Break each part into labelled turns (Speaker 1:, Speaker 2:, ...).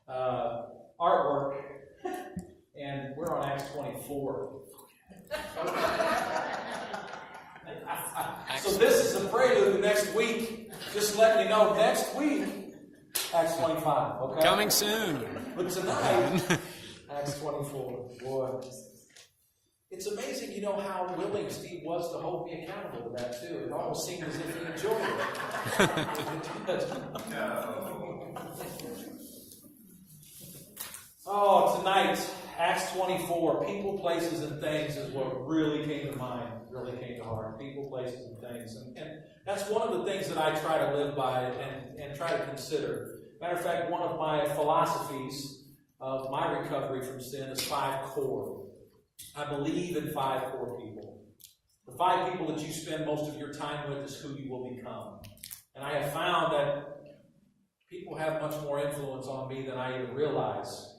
Speaker 1: artwork, and we're on Acts 24. So this is a prelude next week. Just letting you know, next week, Acts 25. Okay.
Speaker 2: Coming soon.
Speaker 1: But tonight, Acts 24. Boy, it's amazing, how willing Steve was to hold me accountable to that too. It almost seemed as if he enjoyed it. Oh, tonight, Acts 24, people, places, and things is what really came to mind, really came to heart. People, places, and things. And that's one of the things that I try to live by and try to consider. Matter of fact, one of my philosophies of my recovery from sin is 5 core. I believe in 5 core people. The 5 people that you spend most of your time with is who you will become. And I have found that people have much more influence on me than I even realize.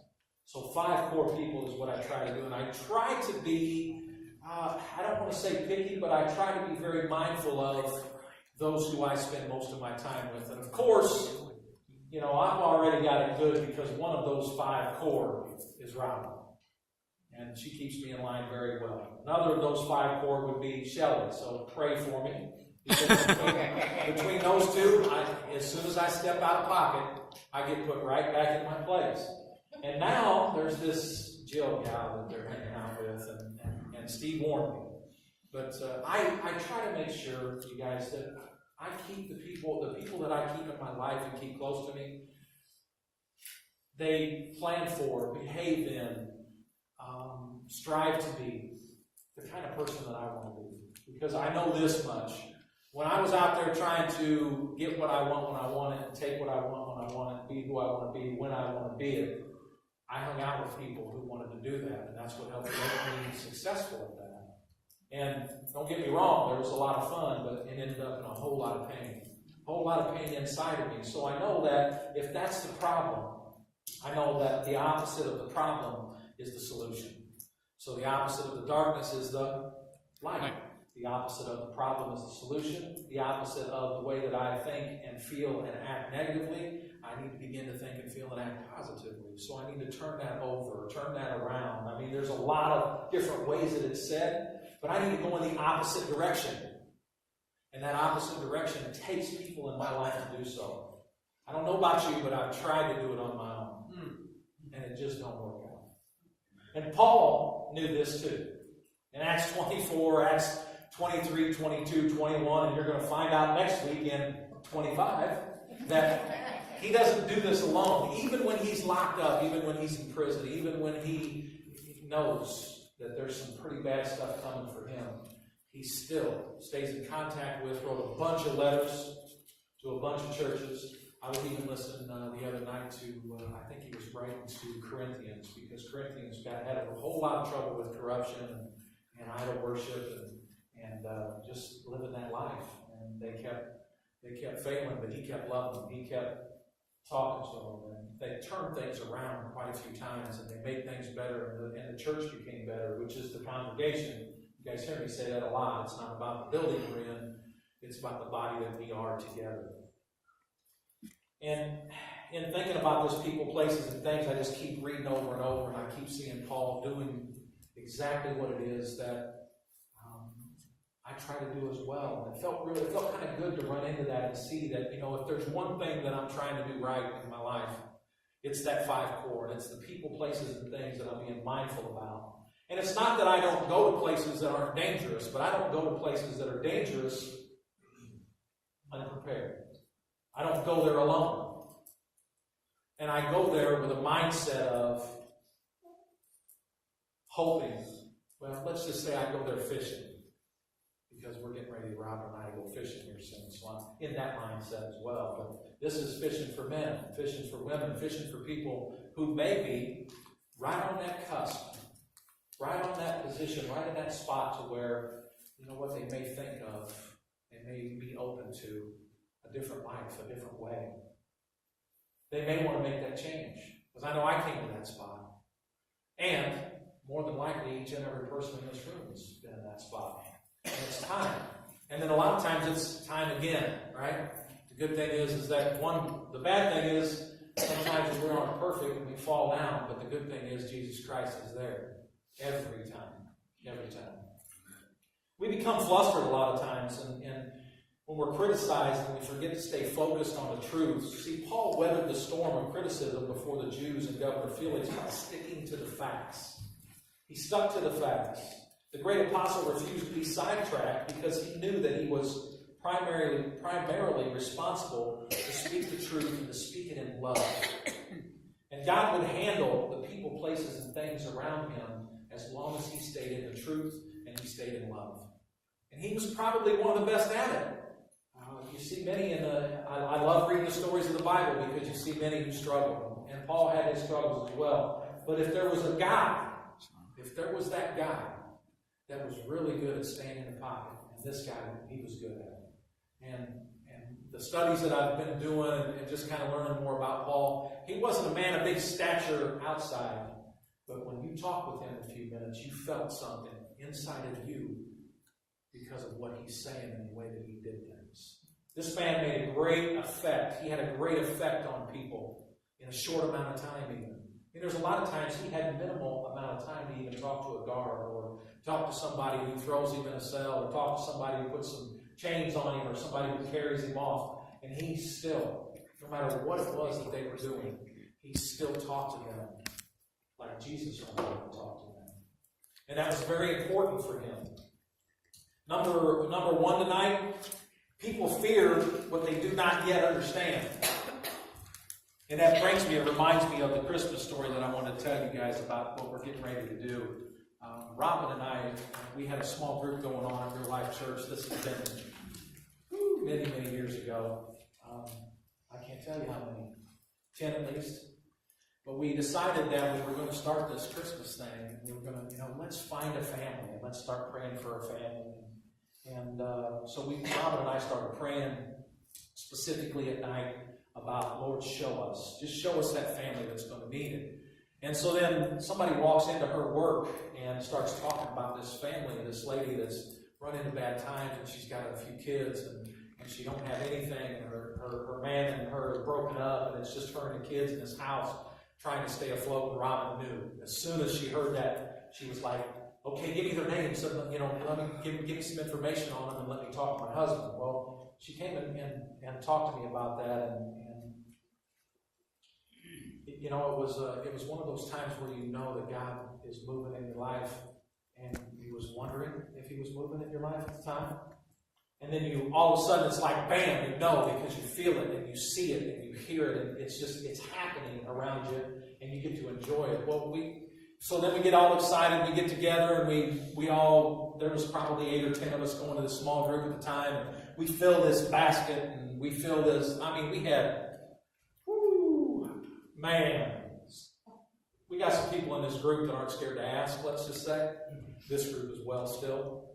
Speaker 1: So 5 core people is what I try to do. And I try to be, I don't want to say picky, but I try to be very mindful of those who I spend most of my time with. And of course, I've already got it good because one of those 5 core is Robin. And she keeps me in line very well. Another of those 5 core would be Shelley, so pray for me. Between those two, as soon as I step out of pocket, I get put right back in my place. And now there's this Jill gal that they're hanging out with, and Steve warned me. But I try to make sure, you guys, that I keep the people that I keep in my life and keep close to me, they plan for, behave in, strive to be the kind of person that I want to be. Because I know this much. When I was out there trying to get what I want when I want it, and take what I want when I want it, be who I want to be when I want to be it, I hung out with people who wanted to do that, and that's what helped make me successful at that. And don't get me wrong, there was a lot of fun, but it ended up in a whole lot of pain. A whole lot of pain inside of me. So I know that if that's the problem, I know that the opposite of the problem is the solution. So the opposite of the darkness is the light. The opposite of the problem is the solution. The opposite of the way that I think and feel and act negatively, I need to begin to think and feel and act positively. So I need to turn that over, turn that around. I mean, there's a lot of different ways that it's said, but I need to go in the opposite direction. And that opposite direction takes people in my life to do so. I don't know about you, but I've tried to do it on my own. And it just don't work out. And Paul knew this too. In Acts 24, Acts 23, 22, 21, and you're going to find out next week in 25 that he doesn't do this alone. Even when he's locked up, even when he's in prison, even when he knows that there's some pretty bad stuff coming for him, he still stays in contact with, wrote a bunch of letters to a bunch of churches. I was even listening the other night to, I think he was writing to Corinthians, because Corinthians had a whole lot of trouble with corruption and idol worship and just living that life. And they kept failing, but he kept loving them. He kept talking to them. And they turned things around quite a few times, and they made things better, and the church became better, which is the congregation. You guys hear me say that a lot. It's not about the building we're in. It's about the body that we are together. And in thinking about those people, places, and things, I just keep reading over and over, and I keep seeing Paul doing exactly what it is that I try to do as well. And it felt kind of good to run into that and see that, if there's one thing that I'm trying to do right in my life, it's that 5 core, and it's the people, places, and things that I'm being mindful about. And it's not that I don't go to places that aren't dangerous, but I don't go to places that are dangerous unprepared. I don't go there alone. And I go there with a mindset of hoping, well, let's just say I go there fishing, because we're getting ready, Robert and I, to go fishing here soon. So I'm in that mindset as well. But this is fishing for men, fishing for women, fishing for people who may be right on that cusp, right on that position, right in that spot to where, what they may think of, they may be open to a different life, a different way. They may want to make that change, because I know I came to that spot. And more than likely, each and every person in this room has been in that spot. And it's time. And then a lot of times it's time again, right? The good thing is that the bad thing is sometimes we aren't perfect, fall down, but the good thing is Jesus Christ is there every time. Every time. We become flustered a lot of times, and when we're criticized and we forget to stay focused on the truth. See, Paul weathered the storm of criticism before the Jews and Governor Felix by sticking to the facts. He stuck to the facts. The great apostle refused to be sidetracked because he knew that he was primarily responsible to speak the truth and to speak it in love. And God would handle the people, places, and things around him as long as he stayed in the truth and he stayed in love. And he was probably one of the best at it. You see many I love reading the stories of the Bible because you see many who struggle. And Paul had his struggles as well. But if there was that guy that was really good at staying in the pocket, and this guy, he was good at it. And the studies that I've been doing and just kind of learning more about Paul, he wasn't a man of big stature outside. But when you talked with him a few minutes, you felt something inside of you because of what he's saying and the way that he did things. This man made a great effect. He had a great effect on people in a short amount of time even. There's a lot of times he had minimal amount of time to even talk to a guard or talk to somebody who throws him in a cell or talk to somebody who puts some chains on him or somebody who carries him off. And he still, no matter what it was that they were doing, he still talked to them like Jesus wanted to talk to them. And that was very important for him. Number one tonight, people fear what they do not yet understand. And that reminds me of the Christmas story that I want to tell you guys about what we're getting ready to do. Robin and I, we had a small group going on at Real Life Church. This has been many, many years ago. I can't tell you how many. 10 at least. But we decided that we were going to start this Christmas thing. And we were going to, let's find a family and let's start praying for a family. And so Robin and I started praying specifically at night about, Lord, show us. Just show us that family that's going to need it. And so then somebody walks into her work and starts talking about this family, this lady that's run into bad times, and she's got a few kids, and she don't have anything, and her man and her are broken up, and it's just her and the kids in this house trying to stay afloat. And Robin knew. As soon as she heard that, she was like, okay, give me their names, so, let me give me some information on them and let me talk to my husband. Well, she came in and talked to me about that, and it was one of those times where you know that God is moving in your life, and you was wondering if he was moving in your life at the time. And then all of a sudden it's like, bam, you know, because you feel it and you see it and you hear it, and it's happening around you, and you get to enjoy it. Well, so then we get all excited, we get together, and there was probably 8 or 10 of us going to this small group at the time, and we fill this basket, and we fill this, we had, we got some people in this group that aren't scared to ask, let's just say. This group as well still.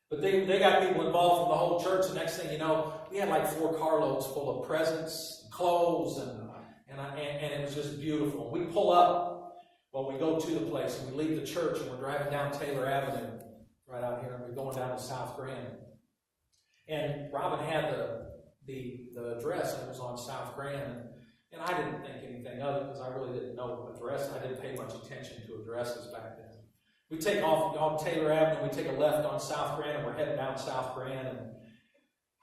Speaker 1: But they got people involved from the whole church, and next thing you know, we had like 4 carloads full of presents, clothes, and it was just beautiful. We pull up, we go to the place, and we leave the church, and we're driving down Taylor Avenue, right out here, and we're going down to South Grand. And Robin had the address, and it was on South Grand, and I didn't think anything of it because I really didn't know address. I didn't pay much attention to addresses back then. We take off on Taylor Avenue, we take a left on South Grand, and we're heading down South Grand, and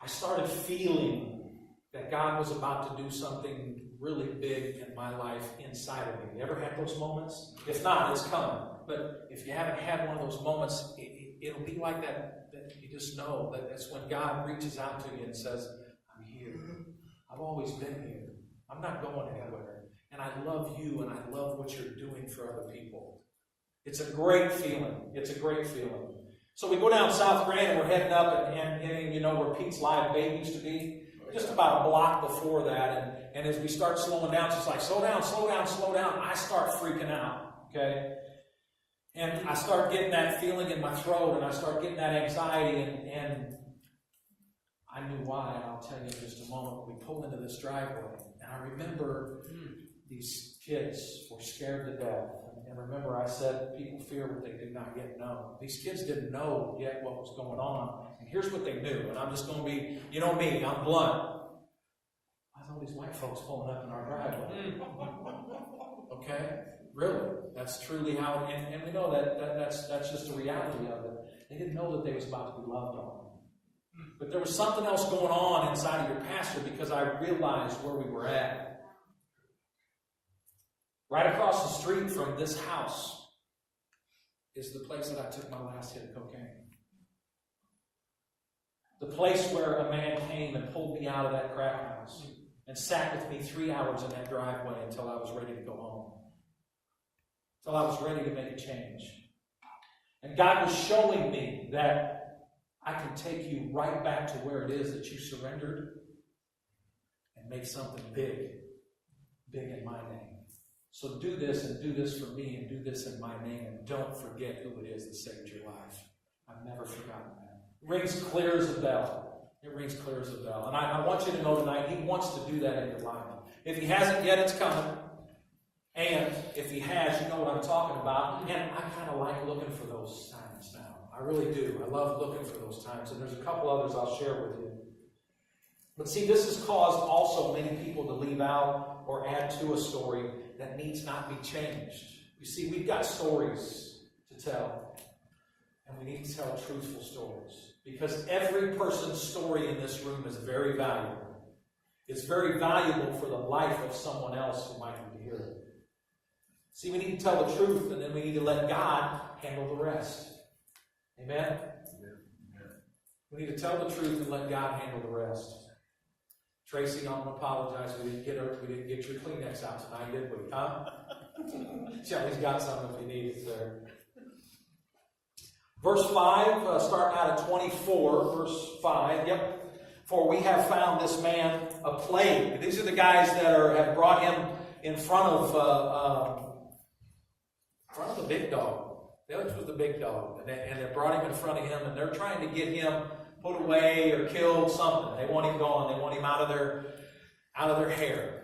Speaker 1: I started feeling that God was about to do something really big in my life inside of me. You ever had those moments? If not, it's coming. But if you haven't had one of those moments, it'll be like that you just know that that's when God reaches out to you and says, I'm here. I've always been here. I'm not going anywhere. And I love you, and I love what you're doing for other people. It's a great feeling. It's a great feeling. So we go down South Grand, and we're heading up, and you know where Pete's Live Bait used to be? Just about a block before that. And as we start slowing down, it's just like, slow down, slow down, slow down. I start freaking out, okay? And I start getting that feeling in my throat, and I start getting that anxiety, and I knew why, and I'll tell you in just a moment. We pulled into this driveway, and I remember these kids were scared to death. And remember, I said people fear what they do not yet know. These kids didn't know yet what was going on. And here's what they knew. And I'm just going to be, you know me, I'm blunt. I saw these white folks pulling up in our driveway. Okay? That's truly how, and we know that's just the reality of it. They didn't know that they was about to be loved on. But there was something else going on inside of your pastor because I realized where we were at. Right across the street from this house is the place that I took my last hit of cocaine. The place where a man came and pulled me out of that crack house and sat with me 3 hours in that driveway until I was ready to go home. Until I was ready to make a change. And God was showing me that I can take you right back to where it is that you surrendered and make something big in my name. So do this and do this for me and do this in my name and don't forget who it is that saved your life. I've never forgotten that. It rings clear as a bell. It rings clear as a bell. And I want you to know tonight, He wants to do that in your life. If He hasn't yet, it's coming. And if He has, you know what I'm talking about. And I kind of like looking for those times now. I really do. I love looking for those times. And there's a couple others I'll share with you. But see, this has caused also many people to leave out or add to a story that needs not be changed. You see, we've got stories to tell. And we need to tell truthful stories. Because every person's story in this room is very valuable. It's very valuable for the life of someone else who might need to hear it. See, we need to tell the truth, and then we need to let God handle the rest. Amen? Amen. We need to tell the truth and let God handle the rest. Tracy, I'm going to apologize. We didn't get your Kleenex out tonight, did we? Huh? Shelly's got some if you need it there. Verse 5, starting out at 24, verse 5. Yep. For we have found this man a plague. These are the guys that have brought him in front of the big dog. This was the big dog. And they brought him in front of him, and they're trying to get him put away or killed, something. They want him gone. They want him out of their hair.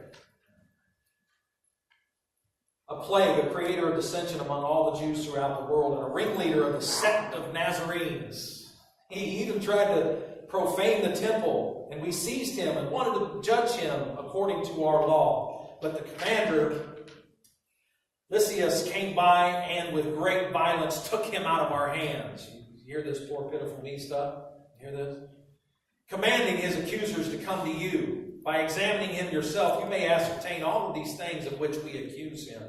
Speaker 1: A plague, a creator of dissension among all the Jews throughout the world, and a ringleader of the sect of Nazarenes. He even tried to profane the temple, and we seized him and wanted to judge him according to our law. But the commander, Lysias, came by and with great violence took him out of our hands. You hear this poor pitiful me stuff? You hear this? Commanding his accusers to come to you. By examining him yourself, you may ascertain all of these things of which we accuse him.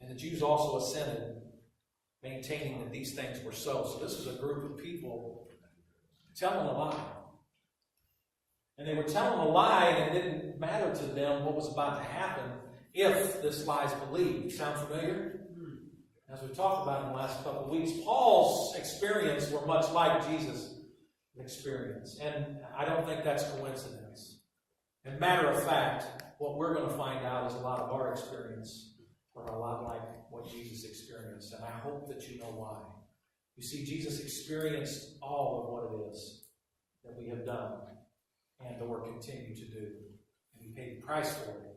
Speaker 1: And the Jews also assented, maintaining that these things were so. So this is a group of people telling a lie. And they were telling a lie, and it didn't matter to them what was about to happen if this lie is believed. Sound familiar? As we talked about in the last couple of weeks, Paul's experience were much like Jesus' experience. And I don't think that's coincidence. And matter of fact, what we're going to find out is a lot of our experience are a lot like what Jesus experienced. And I hope that you know why. You see, Jesus experienced all of what it is that we have done and or continue to do. And He paid the price for it.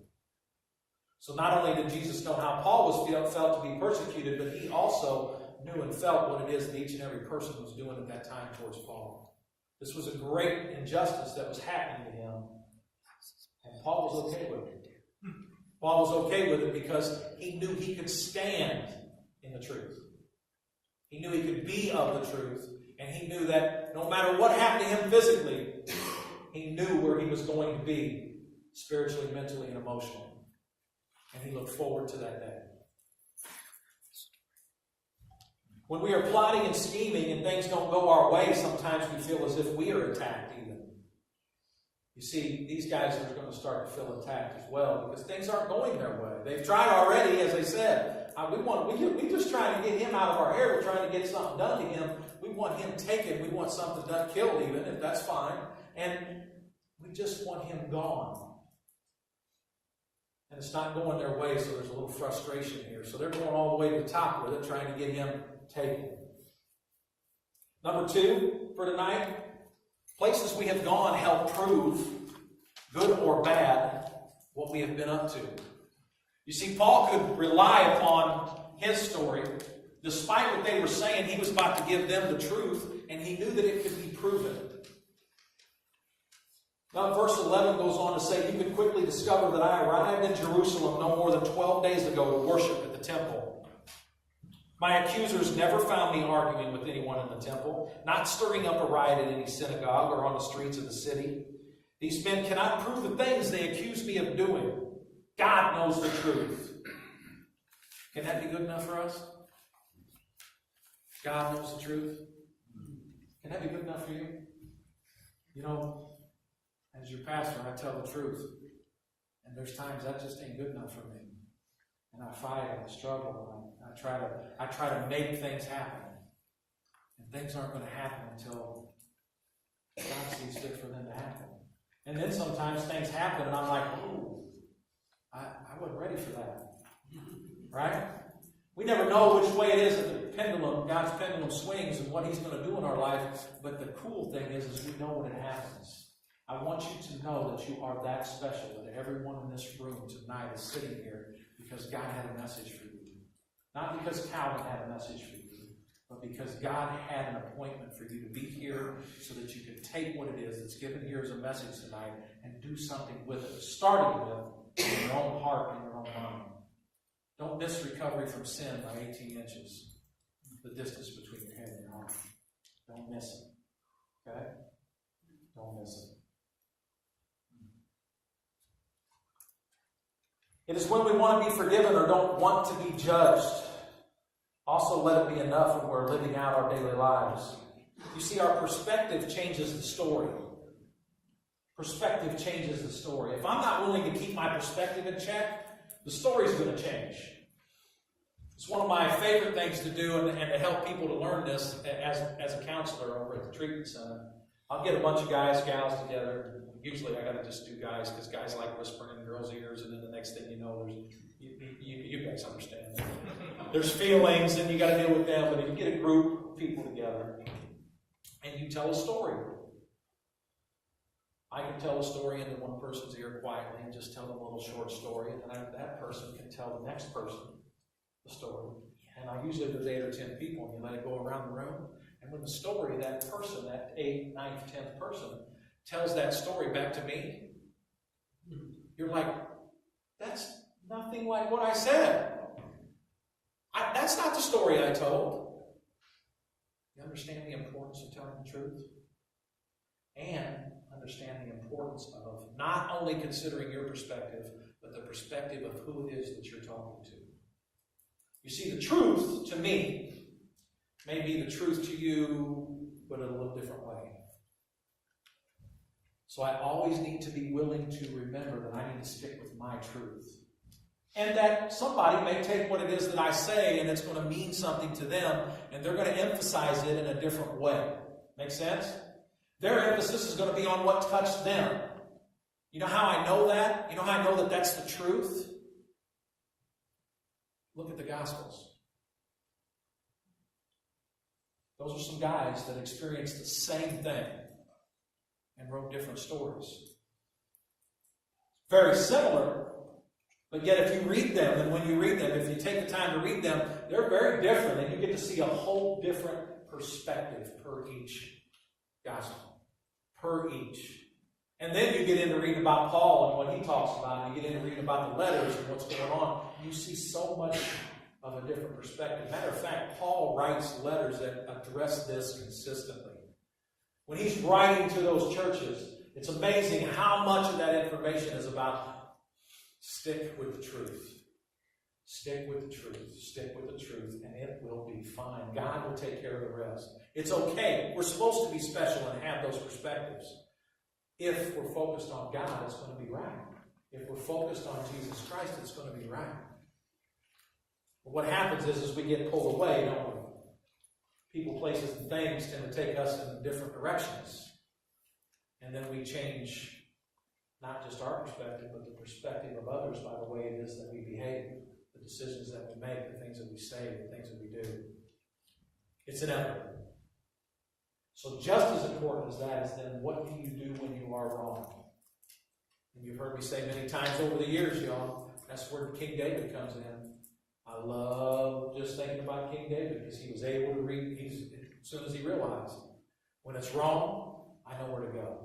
Speaker 1: So not only did Jesus know how Paul felt to be persecuted, but He also knew and felt what it is that each and every person was doing at that time towards Paul. This was a great injustice that was happening to him. And Paul was okay with it. Paul was okay with it because he knew he could stand in the truth. He knew he could be of the truth. And he knew that no matter what happened to him physically, he knew where he was going to be spiritually, mentally, and emotionally. And he looked forward to that day. When we are plotting and scheming and things don't go our way, sometimes we feel as if we are attacked even. You see, these guys are going to start to feel attacked as well because things aren't going their way. They've tried already, as they said. We're just trying to get him out of our hair. We're trying to get something done to him. We want him taken. We want something done, killed even, if that's fine. And we just want him gone. And it's not going their way, so there's a little frustration here. So they're going all the way to the top with it, trying to get him taken. Number 2 for tonight. Places we have gone help prove, good or bad, what we have been up to. You see, Paul could rely upon his story. Despite what they were saying, he was about to give them the truth, and he knew that it could be proven. Now, verse 11 goes on to say, you can quickly discover that I arrived in Jerusalem no more than 12 days ago to worship at the temple. My accusers never found me arguing with anyone in the temple, not stirring up a riot in any synagogue or on the streets of the city. These men cannot prove the things they accuse me of doing. God knows the truth. Can that be good enough for us? God knows the truth. Can that be good enough for you? You know, as your pastor, I tell the truth. And there's times that just ain't good enough for me. And I fight and I struggle. And I try to make things happen. And things aren't going to happen until God sees fit for them to happen. And then sometimes things happen and I'm like, ooh, I wasn't ready for that. Right? We never know which way it is that the pendulum, God's pendulum swings and what He's going to do in our life. But the cool thing is we know when it happens. I want you to know that you are that special, that everyone in this room tonight is sitting here because God had a message for you. Not because Calvin had a message for you, but because God had an appointment for you to be here so that you could take what it is that's given here as a message tonight and do something with it, starting with in your own heart and your own mind. Don't miss recovery from sin by 18 inches, the distance between your head and your heart. Don't miss it. Okay? Don't miss it. It is when we want to be forgiven or don't want to be judged. Also, let it be enough when we're living out our daily lives. You see, our perspective changes the story. Perspective changes the story. If I'm not willing to keep my perspective in check, the story's going to change. It's one of my favorite things to do and to help people to learn this as a counselor over at the treatment center. I'll get a bunch of guys, gals together. Usually I got to just do guys because guys like whispering in girls' ears, and then the next thing you know, you guys understand. There's feelings, and you got to deal with them. But if you get a group of people together and you tell a story, I can tell a story into one person's ear quietly and just tell them a little short story, and then that person can tell the next person the story. And usually there's 8 or 10 people, and you let it go around the room. And when the story, that person, that 8th, 9th, 10th person, tells that story back to me, you're like, that's nothing like what I said. That's not the story I told. You understand the importance of telling the truth? And understand the importance of not only considering your perspective, but the perspective of who it is that you're talking to. You see, the truth to me may be the truth to you, but in a little different way. So I always need to be willing to remember that I need to stick with my truth. And that somebody may take what it is that I say and it's going to mean something to them, and they're going to emphasize it in a different way. Make sense? Their emphasis is going to be on what touched them. You know how I know that? You know how I know that that's the truth? Look at the Gospels. Those are some guys that experienced the same thing and wrote different stories. Very similar, but yet if you read them, and when you read them, if you take the time to read them, they're very different, and you get to see a whole different perspective per each gospel. Per each. And then you get into reading about Paul and what he talks about, and you get into reading about the letters and what's going on. You see so much of a different perspective. Matter of fact, Paul writes letters that address this consistently. When he's writing to those churches, it's amazing how much of that information is about stick with the truth. Stick with the truth. Stick with the truth, and it will be fine. God will take care of the rest. It's okay. We're supposed to be special and have those perspectives. If we're focused on God, it's going to be right. If we're focused on Jesus Christ, it's going to be right. But what happens is we get pulled away, don't we? People, places, and things tend to take us in different directions. And then we change not just our perspective, but the perspective of others by the way it is that we behave, the decisions that we make, the things that we say, the things that we do. It's an effort. So just as important as that is then what do you do when you are wrong? And you've heard me say many times over the years, y'all, that's where King David comes in. I love just thinking about King David because he was able to read, as soon as he realized, when it's wrong, I know where to go.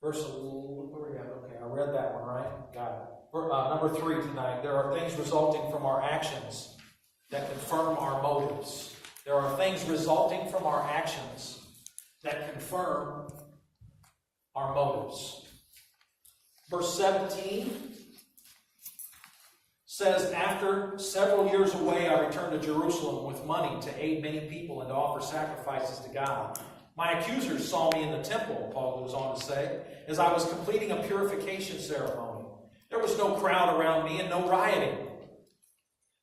Speaker 1: Verse, where are we at? Okay, read that one, right? Got it. Number 3 tonight. There are things resulting from our actions that confirm our motives. There are things resulting from our actions that confirm our motives. Verse 17 says, after several years away, I returned to Jerusalem with money to aid many people and to offer sacrifices to God. My accusers saw me in the temple, Paul goes on to say, as I was completing a purification ceremony. There was no crowd around me and no rioting.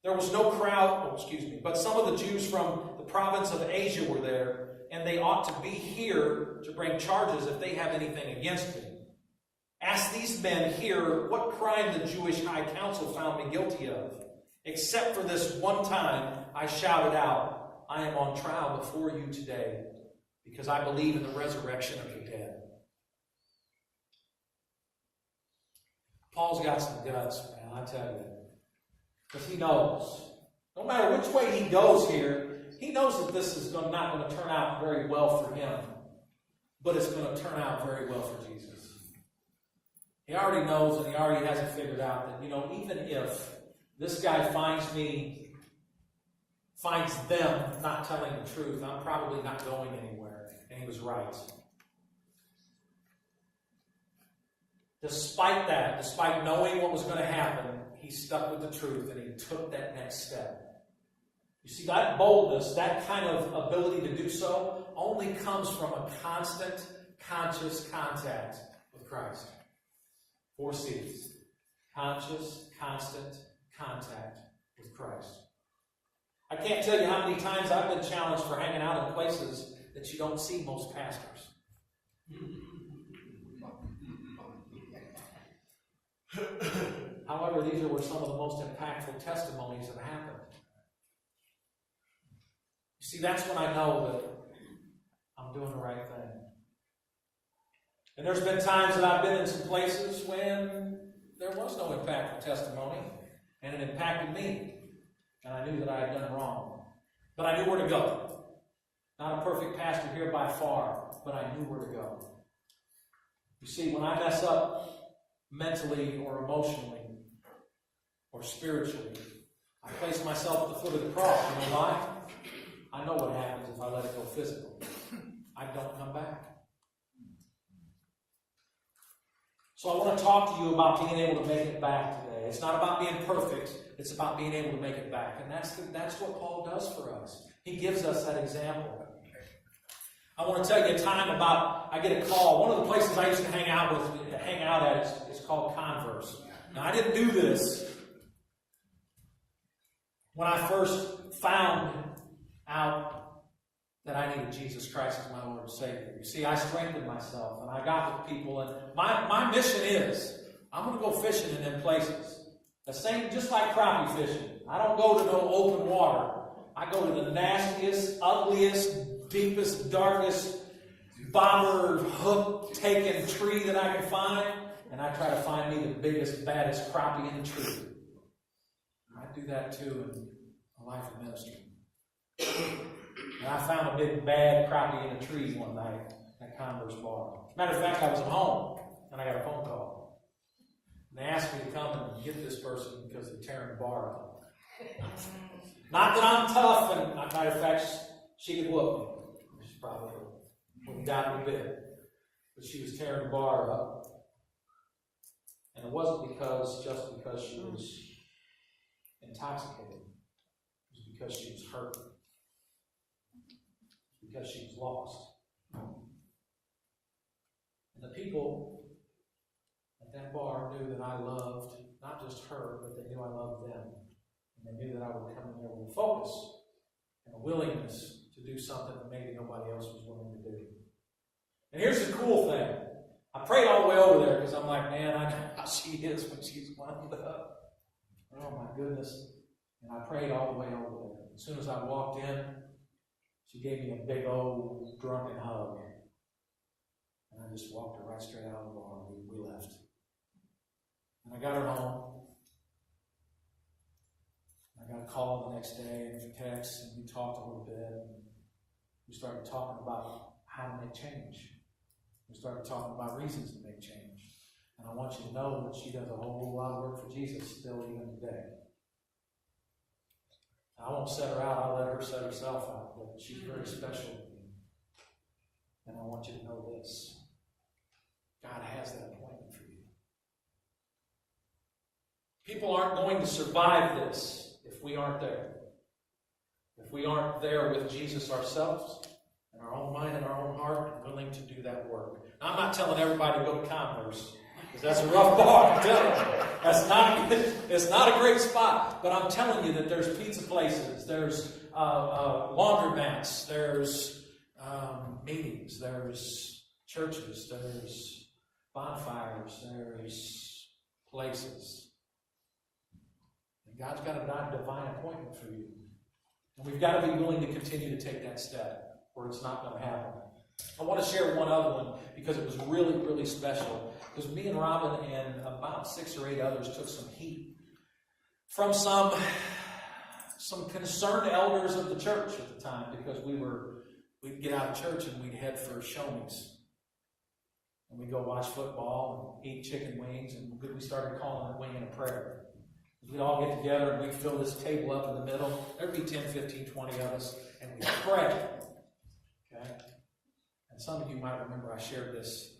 Speaker 1: There was no crowd, but some of the Jews from the province of Asia were there, and they ought to be here to bring charges if they have anything against me. Ask these men here what crime the Jewish high council found me guilty of. Except for this one time, I shouted out, I am on trial before you today, because I believe in the resurrection of the dead. Paul's got some guts, man, I tell you. Because he knows. No matter which way he goes here, he knows that this is not going to turn out very well for him. But it's going to turn out very well for Jesus. He already knows and he already has it figured out that, even if this guy finds them not telling the truth, I'm probably not going anywhere. And he was right. Despite that, despite knowing what was going to happen, he stuck with the truth and he took that next step. You see, that boldness, that kind of ability to do so, only comes from a constant, conscious contact with Christ. 4 C's. Conscious, constant contact with Christ. I can't tell you how many times I've been challenged for hanging out in places that you don't see most pastors. However, these were some of the most impactful testimonies that happened. You see, that's when I know that I'm doing the right thing. And there's been times that I've been in some places when there was no impactful testimony, and it impacted me. And I knew that I had done wrong. But I knew where to go. Not a perfect pastor here by far, but I knew where to go. You see, when I mess up mentally or emotionally or spiritually, I place myself at the foot of the cross. You know why? I know what happens if I let it go physical. I don't come back. So I want to talk to you about being able to make it back today. It's not about being perfect. It's about being able to make it back. And that's what Paul does for us. He gives us that example. I want to tell you a time about, I get a call. One of the places I used to hang out at is called Converse. Now, I didn't do this when I first found out that I needed Jesus Christ as my Lord and Savior. You see, I strengthened myself, and I got with people, and my mission is, I'm going to go fishing in them places. The same, just like crappie fishing. I don't go to no open water. I go to the nastiest, ugliest, deepest, darkest, bobber, hook-taking tree that I can find, and I try to find me the biggest, baddest crappie in the tree. I do that too in a life of ministry. And I found a big bad crappie in a tree one night at Converse Bar. Matter of fact, I was at home and I got a phone call. And they asked me to come and get this person because they're tearing the bar up. Not that I'm tough, and matter of fact, she could whoop me. She probably wouldn't doubt me a bit. But she was tearing the bar up. And it wasn't just because she was intoxicated. It was because she was hurt. Because she was lost. And the people at that bar knew that I loved not just her, but they knew I loved them. And they knew that I would come in there with a focus and a willingness to do something that maybe nobody else was willing to do. And here's the cool thing. I prayed all the way over there because I'm like, man, I know how she is when she's wound up. Oh my goodness. And I prayed all the way over there. As soon as I walked in, she gave me a big old drunken hug. And I just walked her right straight out of the bar. We left. And I got her home. I got a call the next day and a text, and we talked a little bit. And we started talking about how to make change. We started talking about reasons to make change. And I want you to know that she does a whole lot of work for Jesus still even today. I won't set her out. I'll let her set herself out. But she's very special to me. And I want you to know this. God has that appointment for you. People aren't going to survive this if we aren't there. If we aren't there with Jesus ourselves, in our own mind and our own heart, and willing to do that work. Now, I'm not telling everybody to go to Converse, because that's a rough bar, I'm telling you. It's not a great spot. But I'm telling you that there's pizza places, there's laundromats, there's meetings, there's churches, there's bonfires, there's places. And God's got a divine appointment for you. And we've got to be willing to continue to take that step, or it's not going to happen. I want to share one other one because it was really, really special. Because me and Robin and about 6 or 8 others took some heat from some concerned elders of the church at the time, because we'd get out of church and we'd head for Shoney's. And we'd go watch football and eat chicken wings, and we started calling it Winging a Prayer. We'd all get together and we'd fill this table up in the middle. There'd be 10, 15, 20 of us, and we'd pray. Okay? And some of you might remember I shared this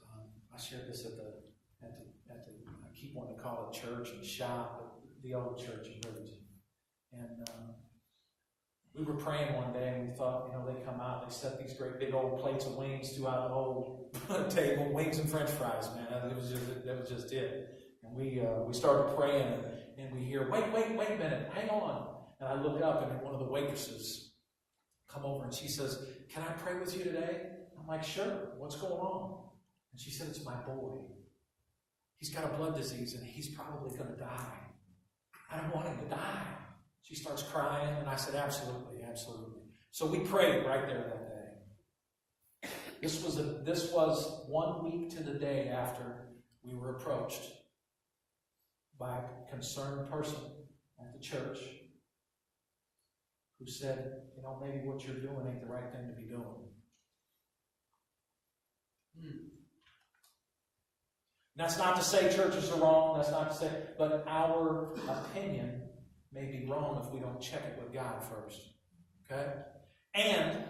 Speaker 1: at the I keep wanting to call it church and shop, but the old church in Rivers. And we were praying one day, and we thought, they come out, they set these great big old plates of wings throughout the whole table, wings and French fries, man. That was just it. And we started praying, and we hear, wait a minute, hang on. And I look up, and one of the waitresses come over, and she says, can I pray with you today? I'm like, sure, what's going on? And she said, it's my boy. He's got a blood disease, and he's probably going to die. I don't want him to die. She starts crying, and I said, absolutely, absolutely. So we prayed right there that day. This was 1 week to the day after we were approached by a concerned person at the church who said, maybe what you're doing ain't the right thing to be doing. That's not to say churches are wrong, that's not to say, but our opinion may be wrong if we don't check it with God first. Okay? And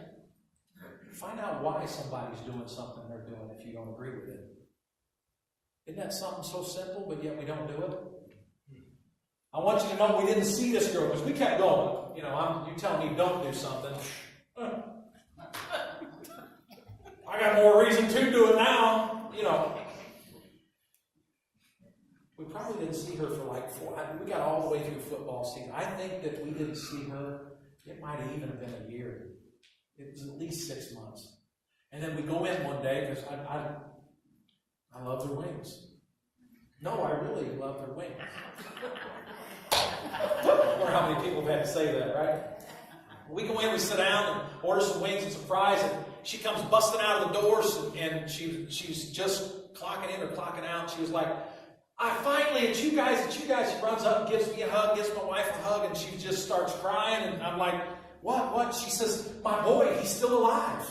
Speaker 1: find out why somebody's doing something they're doing if you don't agree with it. Isn't that something so simple, but yet we don't do it? I want you to know we didn't see this girl because we kept going. You tell me don't do something. I got more reason to do it now. We probably didn't see her for like 4. We got all the way through football season. I think that we didn't see her. It might have even been a year. It was at least 6 months. And then we go in one day because I love their wings. No, I really love their wings. I wonder how many people have had to say that, right? We go in, we sit down, and order some wings and some fries, and she comes busting out of the doors, and she's just clocking in or clocking out. She was like, it's you guys. She runs up and gives me a hug, gives my wife a hug, and she just starts crying, and I'm like, what? She says, my boy, he's still alive.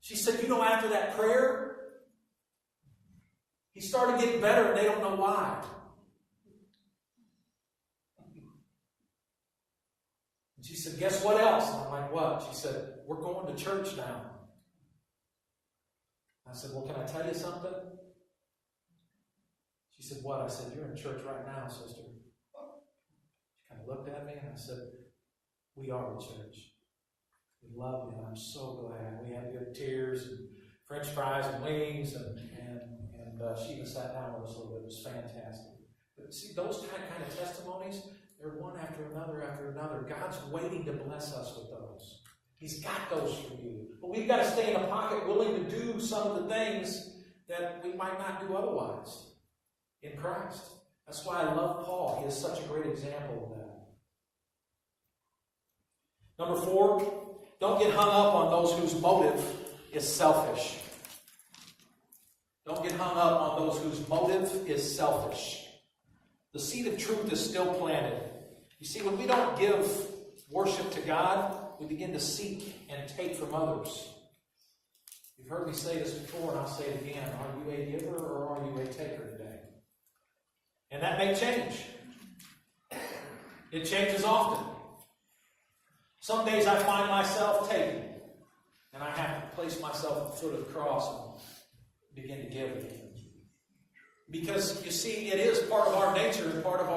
Speaker 1: She said, after that prayer, he started getting better, and they don't know why. And she said, guess what else? And I'm like, what? She said, we're going to church now. I said, well, can I tell you something? She said, what? I said, you're in church right now, sister. She kind of looked at me, and I said, we are the church. We love you, and I'm so glad. We had good tears and French fries and wings, and she even sat down with us a little bit. It was fantastic. But see, those kind of testimonies, they're one after another. God's waiting to bless us with those. He's got those for you. But we've got to stay in a pocket willing to do some of the things that we might not do otherwise in Christ. That's why I love Paul. He is such a great example of that. Number 4, don't get hung up on those whose motive is selfish. Don't get hung up on those whose motive is selfish. The seed of truth is still planted. You see, when we don't give worship to God, we begin to seek and take from others. You've heard me say this before, and I'll say it again. Are you a giver or are you a taker today? And that may change. It changes often. Some days I find myself taking, and I have to place myself at the foot of the cross and begin to give again. Because, you see, it is part of our nature and part of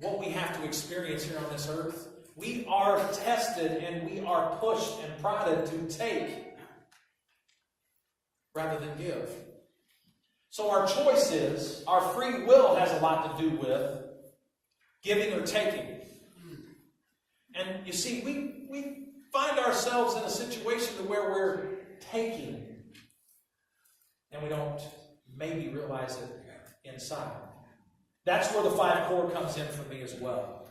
Speaker 1: what we have to experience here on this earth. We are tested and we are pushed and prodded to take rather than give. So our choice is, our free will has a lot to do with giving or taking. And you see, we find ourselves in a situation where we're taking and we don't maybe realize it inside. That's where the 5 core comes in for me as well.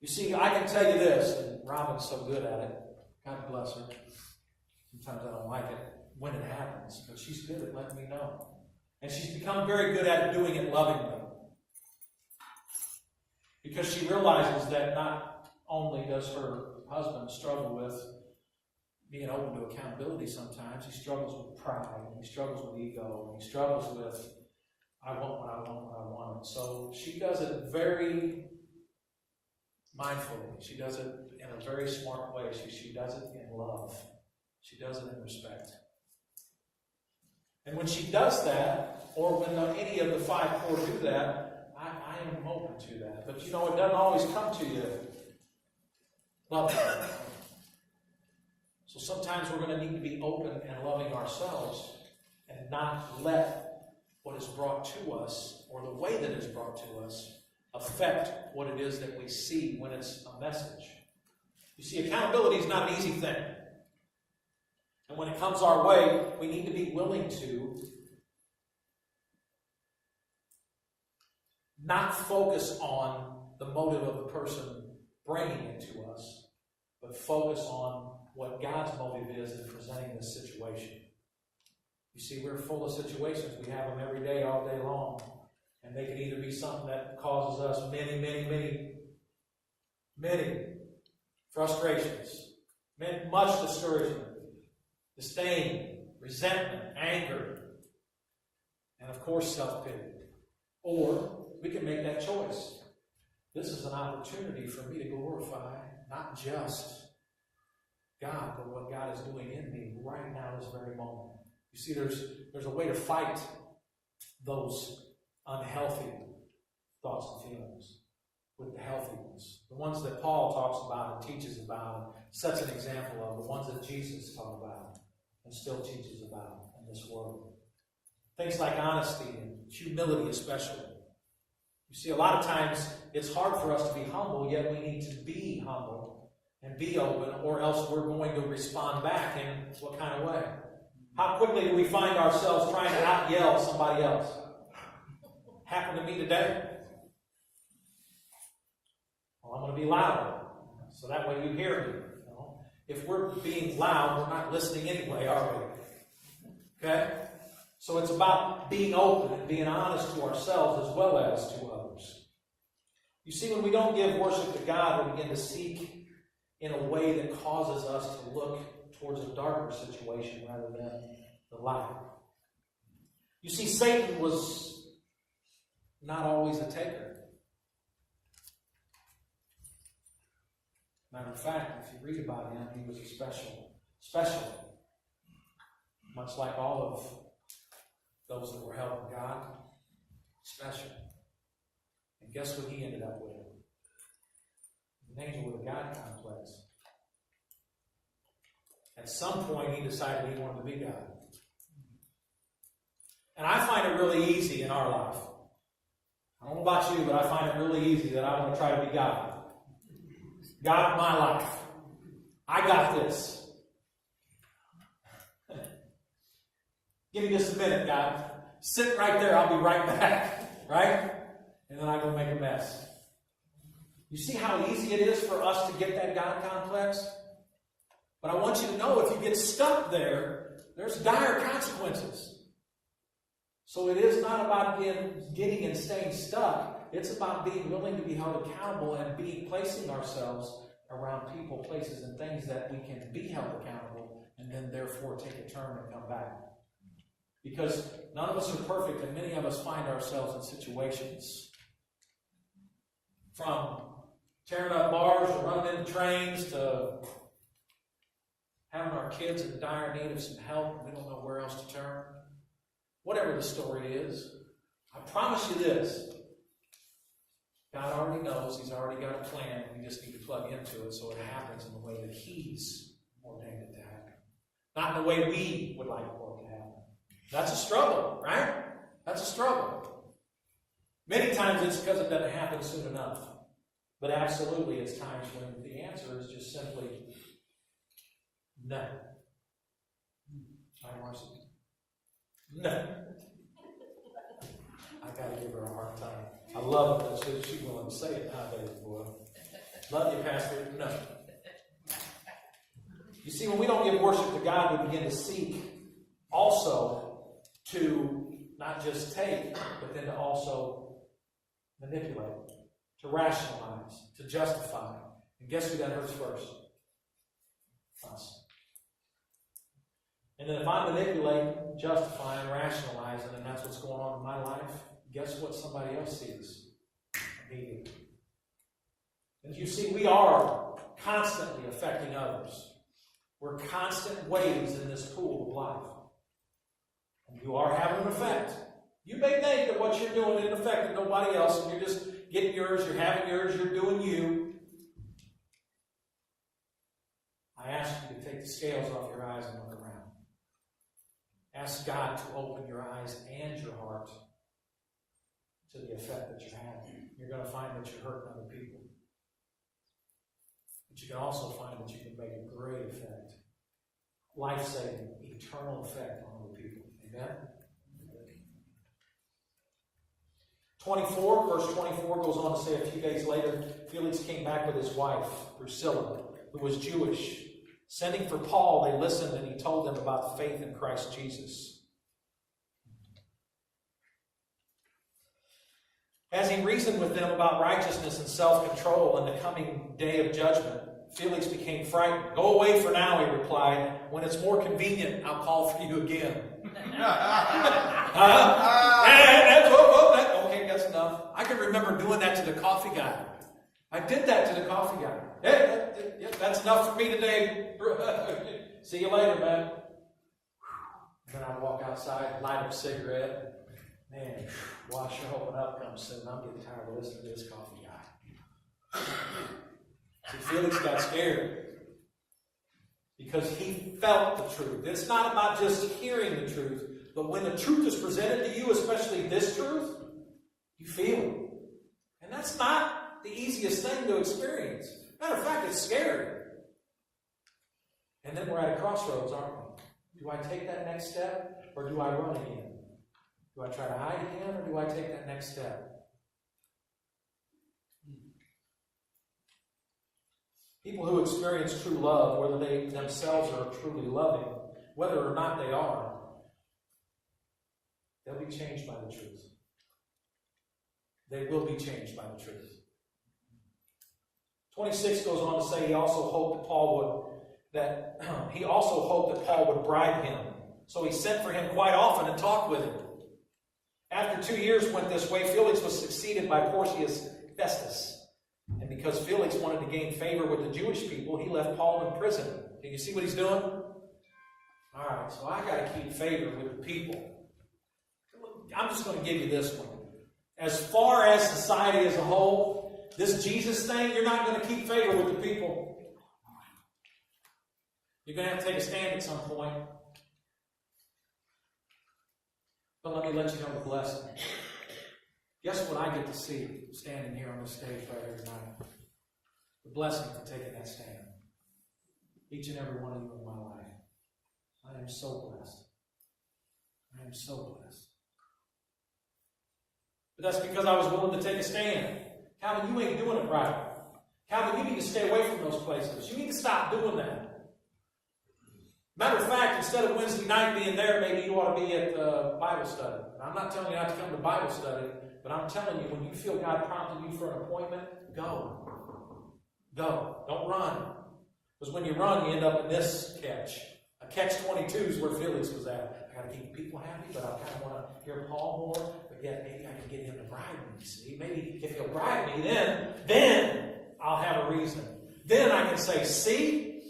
Speaker 1: You see, I can tell you this, and Robin's so good at it. God bless her. Sometimes I don't like it when it happens, but she's good at letting me know. And she's become very good at doing it lovingly. Because she realizes that not only does her husband struggle with being open to accountability sometimes, he struggles with pride, and he struggles with ego, and he struggles with, I want what I want when I want it. So she does it very mindfully. She does it in a very smart way. She does it in love. She does it in respect. And when she does that, or when any of the 5 core do that, I am open to that. But you know, it doesn't always come to you loving. So sometimes we're going to need to be open and loving ourselves and not let what is brought to us, or the way that it's brought to us, affect what it is that we see when it's a message. You see, accountability is not an easy thing. And when it comes our way, we need to be willing to not focus on the motive of the person bringing it to us, but focus on what God's motive is in presenting this situation. You see, we're full of situations. We have them every day, all day long. And they can either be something that causes us many frustrations, much discouragement, disdain, resentment, anger, and of course self-pity. Or we can make that choice. This is an opportunity for me to glorify not just God, but what God is doing in me right now, this very moment. You see, there's a way to fight those unhealthy thoughts and feelings with the healthy ones. The ones that Paul talks about and teaches about and sets an example of. The ones that Jesus taught about and still teaches about in this world. Things like honesty and humility especially. You see, a lot of times it's hard for us to be humble, yet we need to be humble and be open, or else we're going to respond back in what kind of way? How quickly do we find ourselves trying to out-yell somebody else? Happened to me today. Well, I'm going to be louder, so that way you hear me. You know? If we're being loud, we're not listening anyway, are we? Okay? So it's about being open and being honest to ourselves as well as to others. You see, when we don't give worship to God, we begin to seek in a way that causes us to look towards a darker situation rather than the light. You see, Satan was not always a taker. Matter of fact, if you read about him, he was a special, much like all of those that were helping God, special. And guess what he ended up with? An angel with a God complex. At some point, he decided he wanted to be God. And I find it really easy in our life. I don't know about you, but I find it really easy that I want to try to be God. God in my life. I got this. Give me just a minute, God. Sit right there. I'll be right back. Right? And then I go make a mess. You see how easy it is for us to get that God complex? But I want you to know, if you get stuck there, there's dire consequences. So it is not about getting and staying stuck. It's about being willing to be held accountable and placing ourselves around people, places, and things that we can be held accountable and then therefore take a turn and come back. Because none of us are perfect, and many of us find ourselves in situations from tearing up bars to running into trains to having our kids in dire need of some help and we don't know where else to turn. Whatever the story is, I promise you this. God already knows. He's already got a plan. We just need to plug into it so it happens in the way that He's ordained it to happen. Not in the way we would like for it to happen. That's a struggle, right? That's a struggle. Many times it's because it doesn't happen soon enough. But absolutely, it's times when the answer is just simply no. Right, Marcy? No. I got to give her a hard time. I love it that she's willing to say it nowadays, boy. Love you, Pastor. No. You see, when we don't give worship to God, we begin to seek also to not just take, but then to also manipulate, to rationalize, to justify. And guess who that hurts first? Us. And then if I manipulate, justify, and rationalize, and then that's what's going on in my life, guess what somebody else sees? Me. And you see, we are constantly affecting others. We're constant waves in this pool of life. And you are having an effect. You may think that what you're doing isn't affecting nobody else, and you're just getting yours, you're having yours, you're doing you. I ask you to take the scales off your eyes and look around. Ask God to open your eyes and your heart to the effect that you're having. You're going to find that you're hurting other people. But you can also find that you can make a great effect. Life-saving, eternal effect on other people. Amen? 24, verse 24 goes on to say a few days later, Felix came back with his wife, Drusilla, who was Jewish. Sending for Paul, they listened and he told them about the faith in Christ Jesus. As he reasoned with them about righteousness and self-control and the coming day of judgment, Felix became frightened. Go away for now, he replied. When it's more convenient, I'll call for you again. Okay, that's enough. I can remember doing that to the coffee guy. I did that to the coffee guy. Yeah, that's enough for me today. See you later, man. Then I walk outside, light up a cigarette. Man, wash your hoping up comes soon. I'm getting tired of listening to this coffee guy. See, Felix got scared because he felt the truth. It's not about just hearing the truth, but when the truth is presented to you, especially this truth, you feel it. And that's not the easiest thing to experience. Matter of fact, it's scary. And then we're at a crossroads, aren't we? Do I take that next step, or do I run again? Do I try to hide again, or do I take that next step? People who experience true love, whether they themselves are truly loving, whether or not they are, they'll be changed by the truth. They will be changed by the truth. 26 goes on to say he also hoped that Paul would bribe him. So he sent for him quite often and talked with him. After 2 years went this way, Felix was succeeded by Porcius Festus. And because Felix wanted to gain favor with the Jewish people, he left Paul in prison. Can you see what he's doing? All right, so I got to keep favor with the people. I'm just going to give you this one. As far as society as a whole, this Jesus thing, you're not going to keep favor with the people. You're going to have to take a stand at some point. But let me let you know the blessing. Guess what I get to see standing here on the stage right here tonight? The blessing for taking that stand. Each and every one of you in my life. I am so blessed. I am so blessed. But that's because I was willing to take a stand. Calvin, you ain't doing it right. Calvin, you need to stay away from those places. You need to stop doing that. Matter of fact, instead of Wednesday night being there, maybe you ought to be at Bible study. I'm not telling you not to come to Bible study, but I'm telling you, when you feel God prompting you for an appointment, go. Go. Don't run. Because when you run, you end up in this catch. A catch-22 is where Felix was at. I got to keep people happy, but I kind of want to hear Paul more. But yet, maybe I can get him to bribe me. See, maybe if he'll bribe me, then I'll have a reason. Then I can say, see,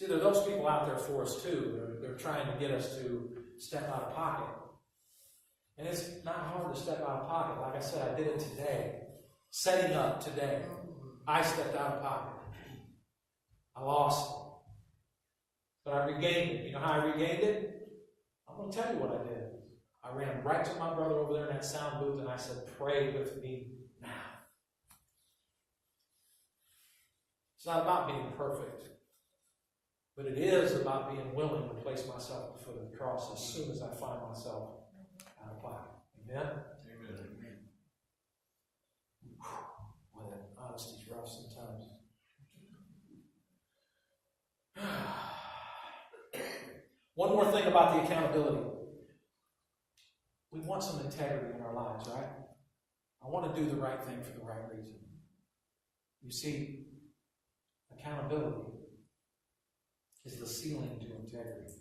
Speaker 1: there are those people out there for us too. They're trying to get us to step out of pocket. And it's not hard to step out of pocket. Like I said, I did it today. Setting up today. I stepped out of pocket. I lost it. But I regained it. You know how I regained it? I'm going to tell you what I did. I ran right to my brother over there in that sound booth and I said, pray with me now. It's not about being perfect. But it is about being willing to place myself at the foot of the cross as soon as I find myself out of pocket. Amen? Amen. Boy, that honesty's rough sometimes. One more thing about the accountability. We want some integrity in our lives, right? I want to do the right thing for the right reason. You see, accountability is the ceiling to integrity.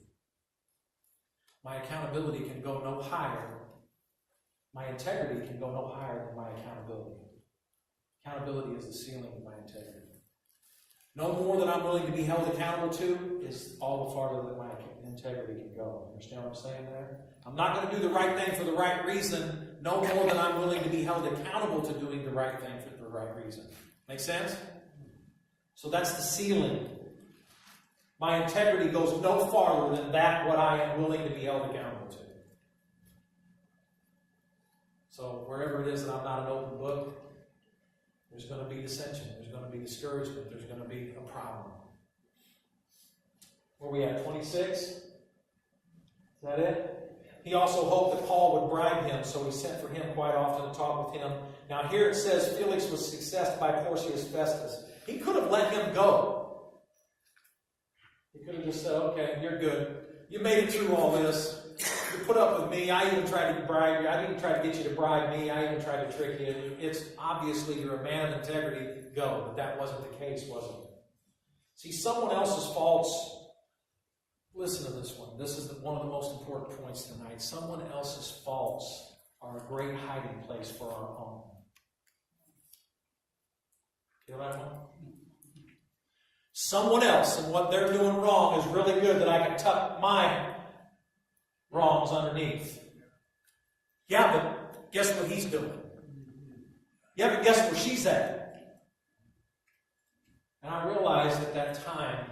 Speaker 1: My accountability can go no higher. My integrity can go no higher than my accountability. Accountability is the ceiling of my integrity. No more than I'm willing to be held accountable to is all the farther that my integrity can go. Understand what I'm saying there? I'm not going to do the right thing for the right reason, no more than I'm willing to be held accountable to doing the right thing for the right reason. Make sense? So that's the ceiling. My integrity goes no farther than that what I am willing to be held accountable to. So wherever it is that I'm not an open book, there's going to be dissension. There's going to be discouragement. There's going to be a problem. Where are we at? 26? Is that it? He also hoped that Paul would bribe him, so he sent for him quite often to talk with him. Now here it says Felix was successed by Porcius Festus. He could have let him go. He could have just said, okay, you're good. You made it through all this. You put up with me. I even tried to bribe you. I even tried to get you to bribe me. I even tried to trick you. It's obviously you're a man of integrity. Go. But that wasn't the case, was it? See, someone else's faults. Listen to this one. This is one of the most important points tonight. Someone else's faults are a great hiding place for our own. Feel that one? Someone else and what they're doing wrong is really good that I can tuck my wrongs underneath. Yeah, but guess what he's doing? Yeah, but guess where she's at? And I realized at that time,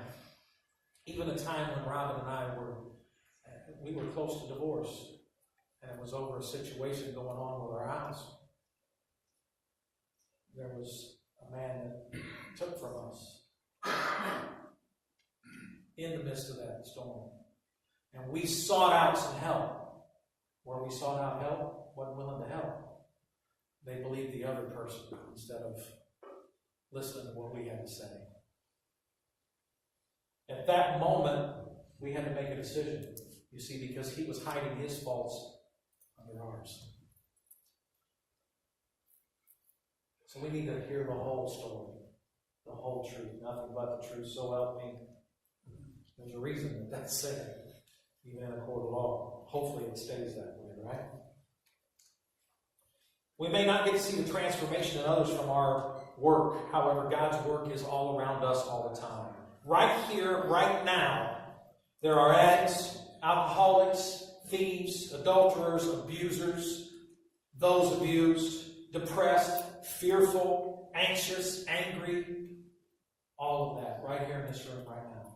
Speaker 1: even a time when Robin and I were close to divorce, and it was over a situation going on with our house. There was a man that took from us in the midst of that storm. And we sought out some help. Where we sought out help, wasn't willing to help. They believed the other person instead of listening to what we had to say. At that moment, we had to make a decision. You see, because he was hiding his faults under ours. So we need to hear the whole story. The whole truth, nothing but the truth, so help me. There's a reason that that's said, even in a court of law. Hopefully it stays that way, right? We may not get to see the transformation in others from our work. However, God's work is all around us all the time. Right here, right now, there are addicts, alcoholics, thieves, adulterers, abusers, those abused, depressed, fearful, anxious, angry, all of that right here in this room right now.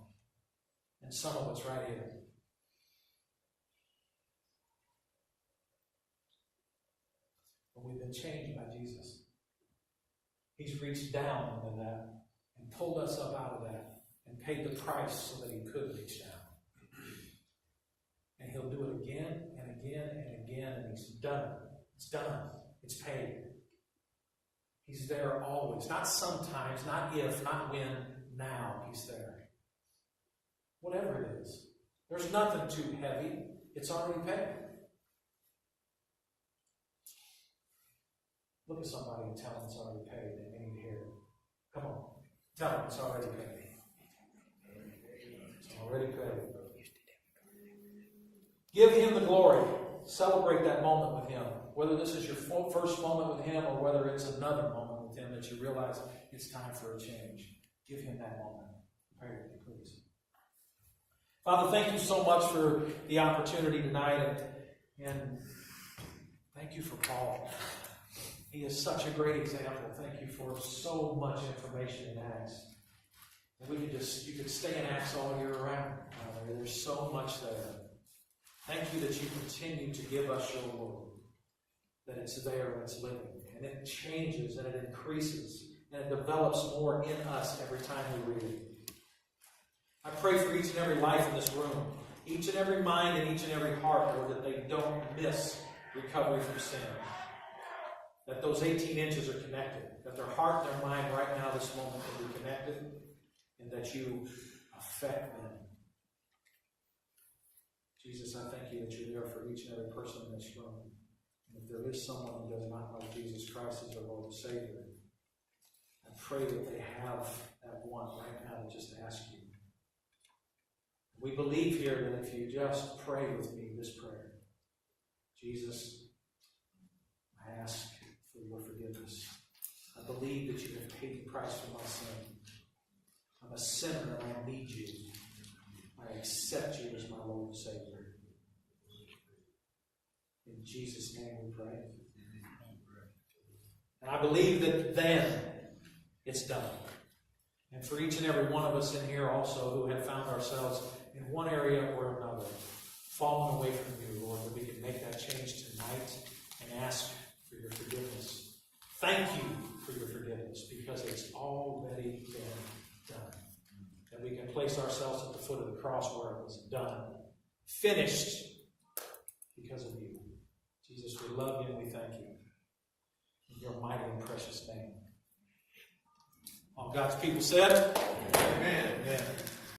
Speaker 1: And some of it's right here. But we've been changed by Jesus. He's reached down into that and pulled us up out of that and paid the price so that he could reach down. And he'll do it again and again and again, and he's done it. It's done. It's paid. He's there always. Not sometimes, not if, not when, now he's there. Whatever it is. There's nothing too heavy. It's already paid. Look at somebody and tell them it's already paid. They need to hear it. Come on. Tell them it's already paid. It's Already paid. Give Him the glory. Celebrate that moment with Him. Whether this is your first moment with Him or whether it's another moment with Him that you realize it's time for a change. Give Him that moment. Pray with me, please. Father, thank you so much for the opportunity tonight. And thank you for Paul. He is such a great example. Thank you for so much information in Acts. And you could stay in Acts all year round. There's so much there. Thank you that you continue to give us your word. That it's there and it's living. And it changes and it increases. And it develops more in us every time we read it. I pray for each and every life in this room. Each and every mind and each and every heart, Lord, that they don't miss recovery from sin. That those 18 inches are connected. That their heart and their mind right now, this moment, can be connected. And that you affect them. Jesus, I thank you that you're there for each and every person in this room. And if there is someone who does not know Jesus Christ as their Lord and Savior, I pray that they have that one right now to just ask you. We believe here that if you just pray with me this prayer, Jesus, I ask for your forgiveness. I believe that you have paid the price for my sin. I'm a sinner and I need you. I accept you as my Lord and Savior. In Jesus' name we pray. And I believe that then it's done. And for each and every one of us in here also who have found ourselves in one area or another, fallen away from you, Lord, that we can make that change tonight and ask for your forgiveness. Thank you for your forgiveness because it's already been done. That we can place ourselves at the foot of the cross where it was done. Finished because of you. Jesus, we love you and we thank you. In your mighty and precious name. All God's people said, Amen. Amen.